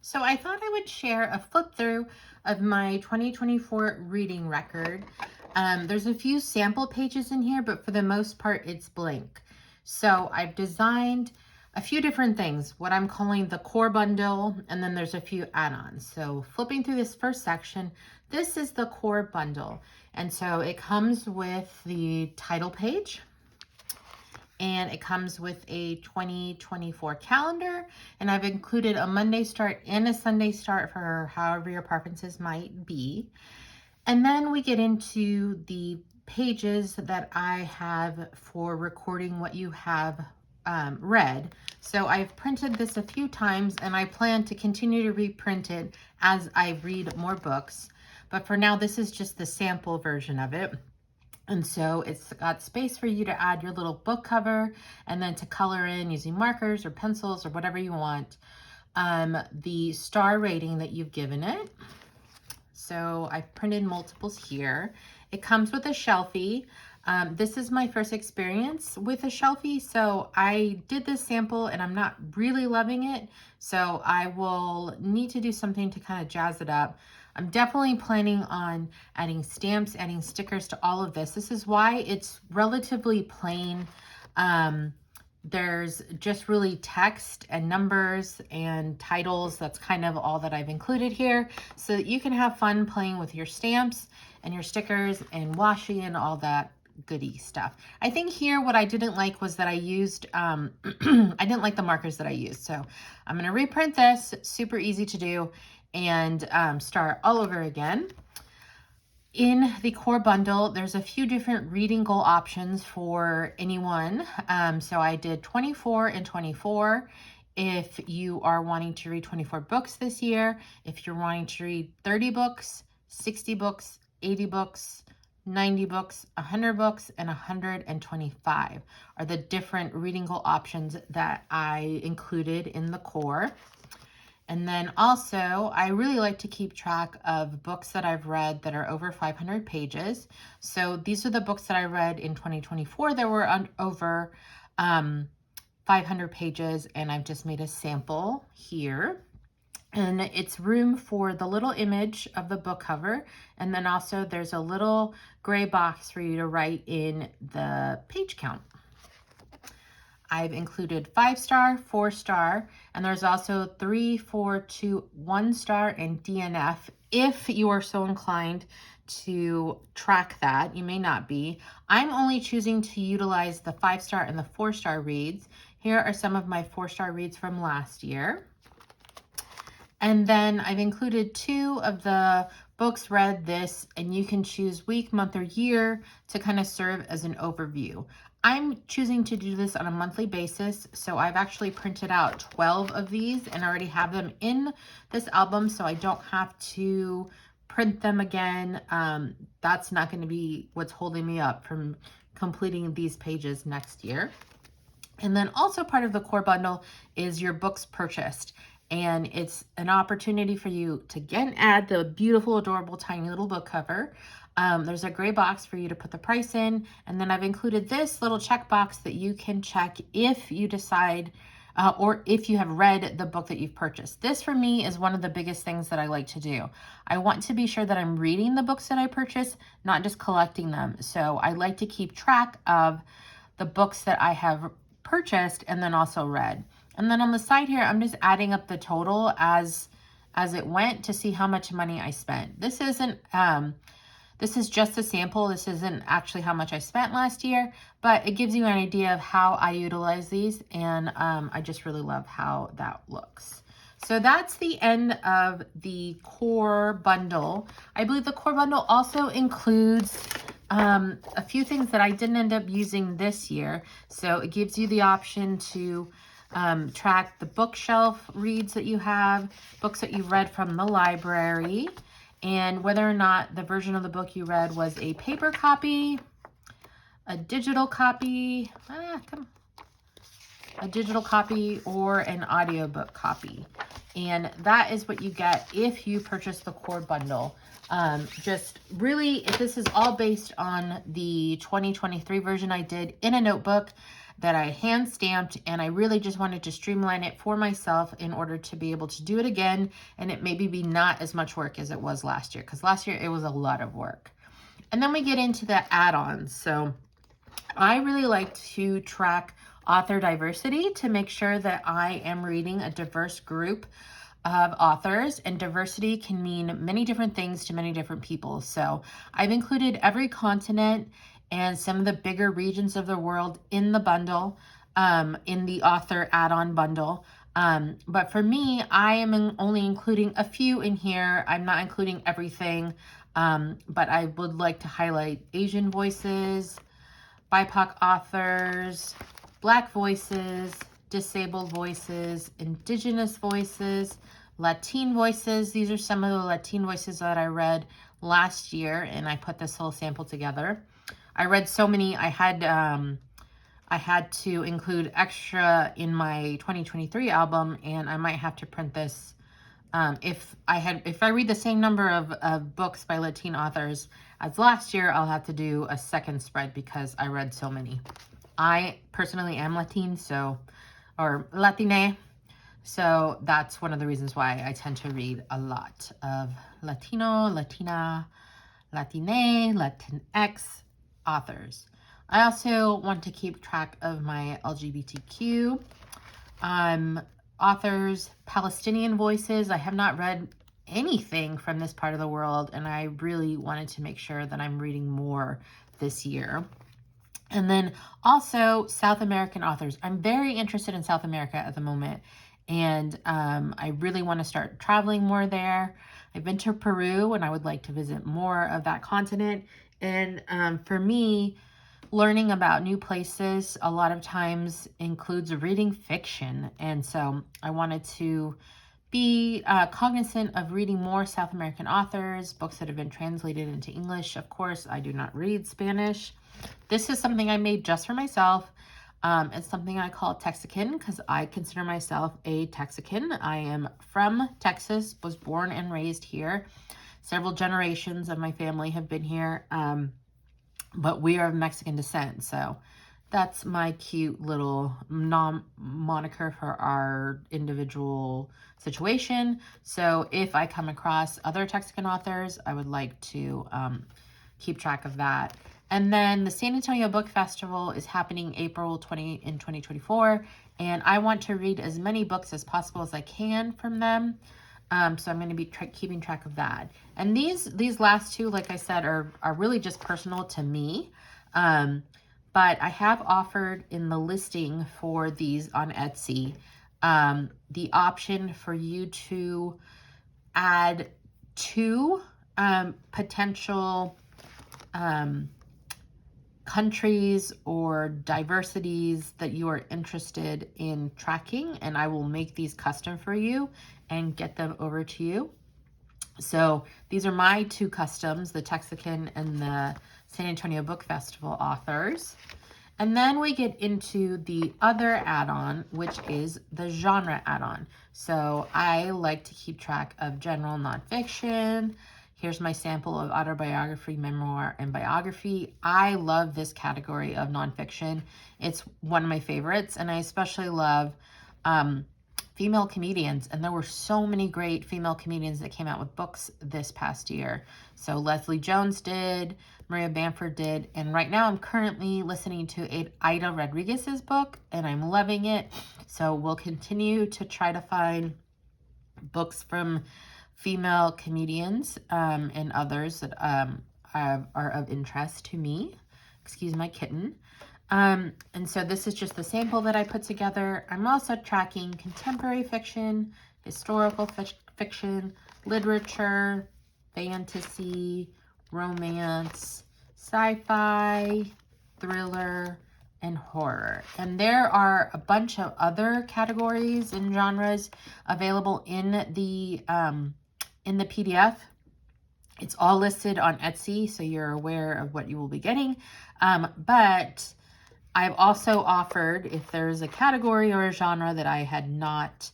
So I thought I would share a flip through of my 2024 reading record. There's a few sample pages in here, but for the most part, it's blank. So I've designed a few different things, what I'm calling the core bundle, and then there's a few add-ons. So flipping through this first section, this is the core bundle. And so it comes with the title page, and it comes with a 2024 calendar, and I've included a Monday start and a Sunday start for however your preferences might be. And then we get into the pages that I have for recording what you have read. So I've printed this a few times, and I plan to continue to reprint it as I read more books. But for now, this is just the sample version of it. And so it's got space for you to add your little book cover and then to color in using markers or pencils or whatever you want, the star rating that you've given it. So I've printed multiples here. It comes with a shelfie. This is my first experience with a shelfie, so I did this sample and I'm not really loving it. So I will need to do something to kind of jazz it up. I'm definitely planning on adding stamps, adding stickers to all of this. This is why it's relatively plain. There's just really text and numbers and titles. That's kind of all that I've included here so that you can have fun playing with your stamps and your stickers and washi and all that goody stuff. I think here what I didn't like was that I used, I didn't like the markers that I used. So I'm going to reprint this, super easy to do, and start all over again. In the core bundle, there's a few different reading goal options for anyone. So I did 24 and 24. If you are wanting to read 24 books this year, if you're wanting to read 30 books, 60 books, 80 books, 90 books, 100 books, and 125 are the different reading goal options that I included in the core. And then also, I really like to keep track of books that I've read that are over 500 pages. So these are the books that I read in 2024 that were over 500 pages, and I've just made a sample here. And it's room for the little image of the book cover. And then also there's a little gray box for you to write in the page count. I've included 5-star, 4-star, and there's also 3, 4, 2, 1-star, and DNF. If you are so inclined to track that, you may not be. I'm only choosing to utilize the 5-star and the 4-star reads. Here are some of my 4-star reads from last year. And then I've included 2 of the books read this, and you can choose week, month, or year to kind of serve as an overview. I'm choosing to do this on a monthly basis, so I've actually printed out 12 of these and already have them in this album, so I don't have to print them again. That's not going to be what's holding me up from completing these pages next year. And then also part of the core bundle is your books purchased. And it's an opportunity for you to again add the beautiful, adorable, tiny little book cover. There's a gray box for you to put the price in. And then I've included this little checkbox that you can check if you decide or if you have read the book that you've purchased. This for me is one of the biggest things that I like to do. I want to be sure that I'm reading the books that I purchase, not just collecting them. So I like to keep track of the books that I have purchased and then also read. And then on the side here, I'm just adding up the total as it went to see how much money I spent. This isn't, this is just a sample. This isn't actually how much I spent last year, but it gives you an idea of how I utilize these. And I just really love how that looks. So that's the end of the core bundle. I believe the core bundle also includes a few things that I didn't end up using this year. So it gives you the option to track the bookshelf reads that you have, books that you've read from the library, and whether or not the version of the book you read was a paper copy, a digital copy, or an audiobook copy. And that is what you get if you purchase the core bundle. Just really, this is all based on the 2023 version I did in a notebook. that I hand stamped, and I really just wanted to streamline it for myself in order to be able to do it again, and it maybe be not as much work as it was last year, because last year it was a lot of work. And then we get into the add-ons. So I really like to track author diversity to make sure that I am reading a diverse group of authors, and diversity can mean many different things to many different people. So I've included every continent and some of the bigger regions of the world in the bundle, in the author add-on bundle. But for me, I am only including a few in here. I'm not including everything, but I would like to highlight Asian voices, BIPOC authors, Black voices, disabled voices, Indigenous voices, Latin voices. These are some of the Latin voices that I read last year, and I put this whole sample together. I read so many, I had to include extra in my 2023 album, and I might have to print this. If I read the same number of books by Latin authors as last year, I'll have to do a second spread because I read so many. I personally am Latin, or Latine, so that's one of the reasons why I tend to read a lot of Latino, Latina, Latine, Latinx authors. I also want to keep track of my LGBTQ authors, Palestinian voices. I have not read anything from this part of the world, and I really wanted to make sure that I'm reading more this year. And then also South American authors. I'm very interested in South America at the moment, and I really want to start traveling more there. I've been to Peru, and I would like to visit more of that continent. And for me, learning about new places a lot of times includes reading fiction. And so I wanted to be cognizant of reading more South American authors, books that have been translated into English. Of course, I do not read Spanish. This is something I made just for myself. It's something I call Texican because I consider myself a Texican. I am from Texas, was born and raised here. Several generations of my family have been here, but we are of Mexican descent. So that's my cute little moniker for our individual situation. So if I come across other Texican authors, I would like to keep track of that. And then the San Antonio Book Festival is happening April 2024. And I want to read as many books as possible as I can from them. So I'm going to be keeping track of that. And these last two, like I said, are really just personal to me. But I have offered in the listing for these on Etsy, the option for you to add two potential countries or diversities that you are interested in tracking, and I will make these custom for you and get them over to you. So these are my two customs, the Texican and the San Antonio Book Festival authors. And then we get into the other add-on, which is the genre add-on. So I like to keep track of general nonfiction. Here's my sample of autobiography, memoir, and biography. I love this category of nonfiction. It's one of my favorites, and I especially love female comedians. And there were so many great female comedians that came out with books this past year. So Leslie Jones did, Maria Bamford did, and right now I'm currently listening to Ida Rodriguez's book, and I'm loving it. So we'll continue to try to find books from female comedians and others that are of interest to me. Excuse my kitten. And so this is just the sample that I put together. I'm also tracking contemporary fiction, historical fiction, literature, fantasy, romance, sci-fi, thriller, and horror. And there are a bunch of other categories and genres available in the PDF. It's all listed on Etsy, so you're aware of what you will be getting. But I've also offered, if there's a category or a genre that I have not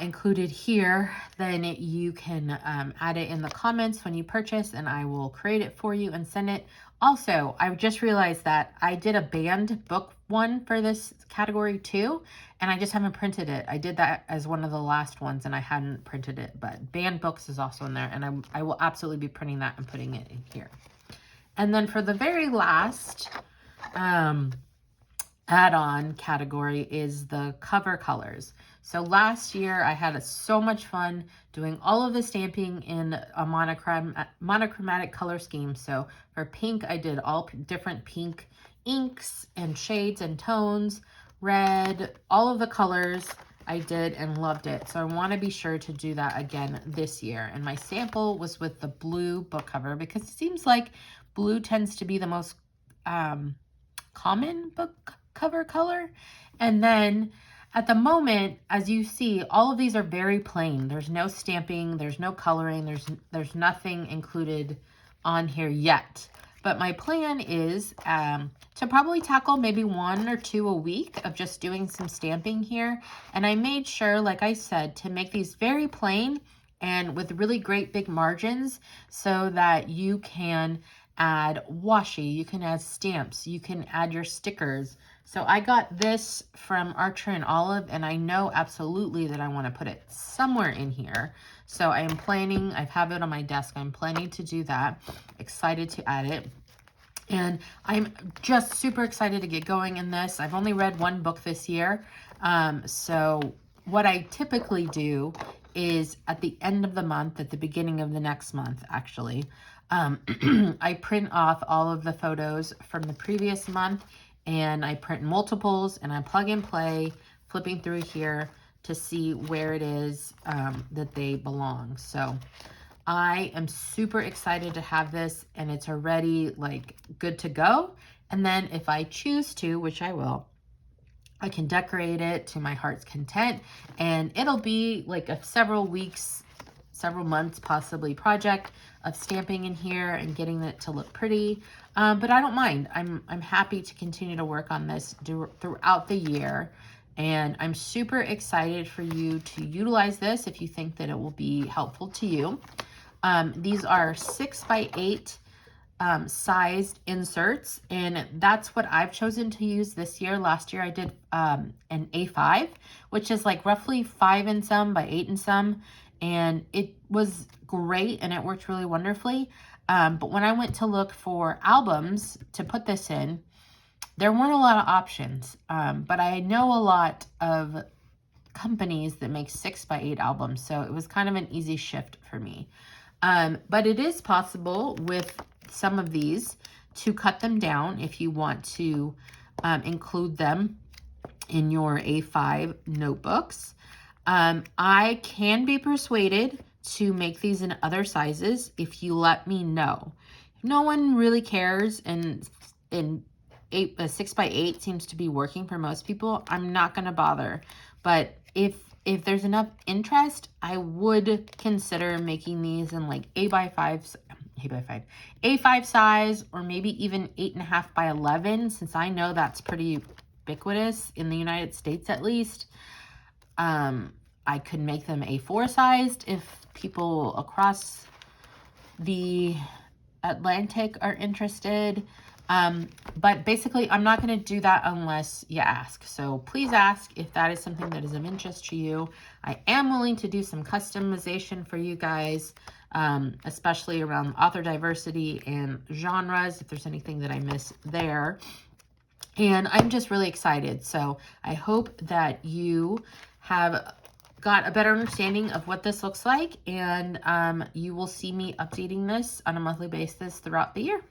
included here, then you can add it in the comments when you purchase, and I will create it for you and send it. Also, I just realized that I did a banned book one for this category too, and I just haven't printed it. I did that as one of the last ones and I hadn't printed it, but banned books is also in there, and I will absolutely be printing that and putting it in here. And then for the very last add-on category is the cover colors. So last year I had so much fun doing all of the stamping in a monochromatic color scheme. So for pink, I did all different pink inks and shades and tones, red, all of the colors I did and loved it. So I want to be sure to do that again this year. And my sample was with the blue book cover because it seems like blue tends to be the most common book cover color. And then at the moment, as you see, all of these are very plain. There's no stamping, there's no coloring, there's nothing included on here yet. But my plan is to probably tackle maybe 1 or 2 a week of just doing some stamping here. And I made sure, like I said, to make these very plain and with really great big margins so that you can add washi, you can add stamps, you can add your stickers. So I got this from Archer and Olive, and I know absolutely that I want to put it somewhere in here. So I am planning, I have it on my desk, I'm planning to do that. Excited to add it. And I'm just super excited to get going in this. I've only read 1 book this year. So what I typically do is at the end of the month, at the beginning of the next month, actually, I print off all of the photos from the previous month, and I print multiples, and I plug and play, flipping through here to see where it is that they belong. So I am super excited to have this, and it's already like good to go. And then if I choose to, which I will, I can decorate it to my heart's content, and it'll be like a several weeks, several months possibly project of stamping in here and getting it to look pretty. But I don't mind. I'm happy to continue to work on this throughout the year. And I'm super excited for you to utilize this if you think that it will be helpful to you. These are 6x8 sized inserts, and that's what I've chosen to use this year. Last year I did an A5, which is like roughly 5 and some by 8 and some, and it was great and it worked really wonderfully. But when I went to look for albums to put this in, there weren't a lot of options, but I know a lot of companies that make 6x8 albums, so it was kind of an easy shift for me. But it is possible with some of these to cut them down if you want to include them in your A5 notebooks. I can be persuaded to make these in other sizes if you let me know. If no one really cares and 6x8 seems to be working for most people, I'm not going to bother. But if there's enough interest, I would consider making these in like A5 size, or maybe even 8.5 by 11, since I know that's pretty ubiquitous in the United States at least. I could make them A4 sized if people across the Atlantic are interested. But basically, I'm not going to do that unless you ask. So please ask if that is something that is of interest to you. I am willing to do some customization for you guys, especially around author diversity and genres, if there's anything that I miss there. And I'm just really excited. So I hope that you have got a better understanding of what this looks like, and you will see me updating this on a monthly basis throughout the year.